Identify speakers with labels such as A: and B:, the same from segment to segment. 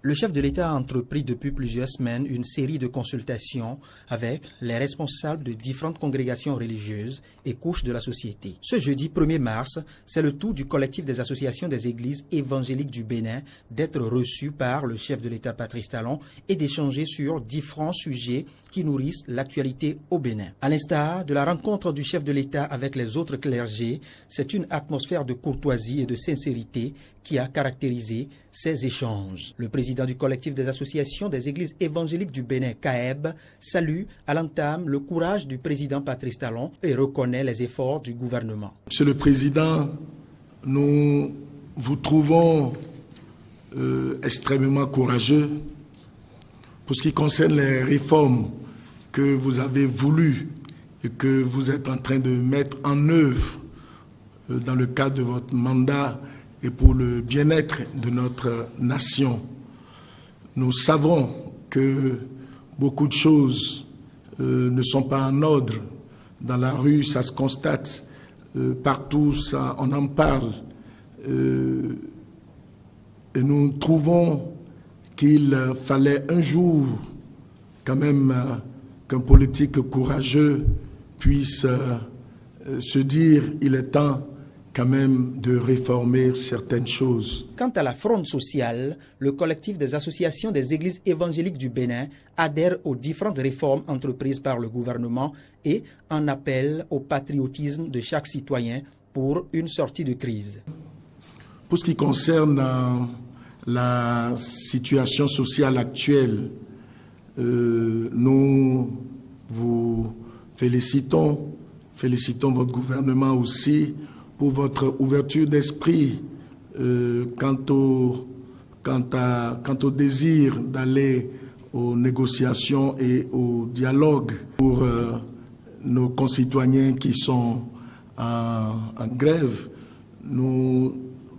A: Le chef de l'État a entrepris depuis plusieurs semaines une série de consultations avec les responsables de différentes congrégations religieuses et couches de la société. Ce jeudi 1er mars, c'est le tour du collectif des associations des églises évangéliques du Bénin d'être reçu par le chef de l'État Patrice Talon et d'échanger sur différents sujets qui nourrissent l'actualité au Bénin. À l'instar de la rencontre du chef de l'État avec les autres clergés, c'est une atmosphère de courtoisie et de sincérité qui a caractérisé ces échanges. Le président du collectif des associations des églises évangéliques du Bénin, CAEB, salue à l'entame le courage du président Patrice Talon et reconnaît les efforts du gouvernement.
B: Monsieur le Président, nous vous trouvons extrêmement courageux pour ce qui concerne les réformes que vous avez voulues et que vous êtes en train de mettre en œuvre dans le cadre de votre mandat et pour le bien-être de notre nation. Nous savons que beaucoup de choses ne sont pas en ordre. Dans la rue, ça se constate. Partout, ça, on en parle. Et nous trouvons qu'il fallait un jour, quand même, qu'un politique courageux puisse se dire il est temps quand même de réformer certaines choses.
A: Quant à la fronde sociale, le collectif des associations des églises évangéliques du Bénin adhère aux différentes réformes entreprises par le gouvernement et en appelle au patriotisme de chaque citoyen pour une sortie de crise.
B: Pour ce qui concerne la situation sociale actuelle, nous vous félicitons votre gouvernement aussi pour votre ouverture d'esprit quant au désir d'aller aux négociations et au dialogue pour nos concitoyens qui sont en grève. Nous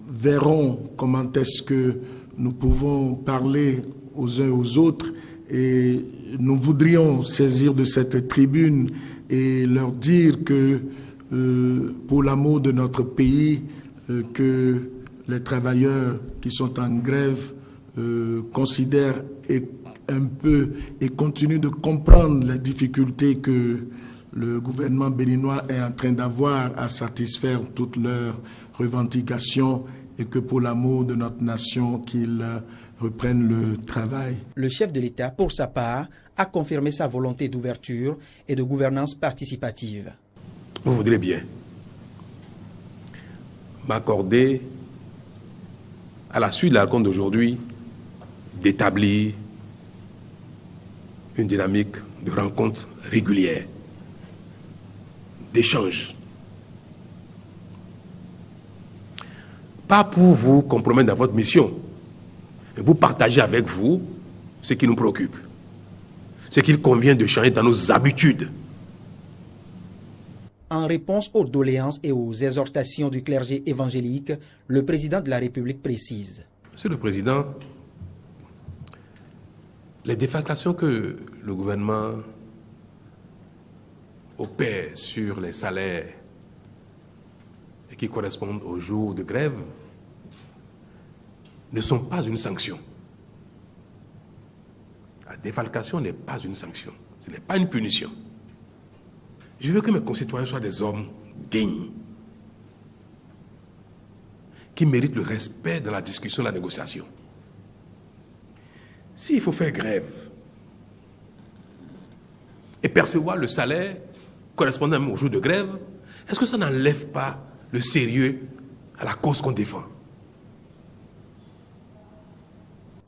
B: verrons comment est-ce que nous pouvons parler aux uns et aux autres et nous voudrions saisir de cette tribune et leur dire que pour l'amour de notre pays, que les travailleurs qui sont en grève considèrent un peu et continuent de comprendre les difficultés que le gouvernement béninois est en train d'avoir à satisfaire toutes leurs revendications et que pour l'amour de notre nation, qu'ils reprennent le travail.
A: Le chef de l'État, pour sa part, a confirmé sa volonté d'ouverture et de gouvernance participative.
C: Vous voudrez bien m'accorder, à la suite de la rencontre d'aujourd'hui, d'établir une dynamique de rencontre régulière, d'échange. Pas pour vous compromettre dans votre mission, mais pour partager avec vous ce qui nous préoccupe, ce qu'il convient de changer dans nos habitudes.
A: En réponse aux doléances et aux exhortations du clergé évangélique, le président de la République précise.
C: Monsieur le Président, les défalcations que le gouvernement opère sur les salaires et qui correspondent aux jours de grève ne sont pas une sanction. La défalcation n'est pas une sanction, ce n'est pas une punition. Je veux que mes concitoyens soient des hommes dignes, qui méritent le respect dans la discussion, la négociation. S'il faut faire grève et percevoir le salaire correspondant au jour de grève, est-ce que ça n'enlève pas le sérieux à la cause qu'on défend?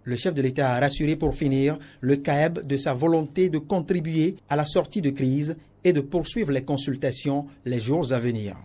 A: Le chef de l'État a rassuré pour finir le CAEB de sa volonté de contribuer à la sortie de crise et de poursuivre les consultations les jours à venir.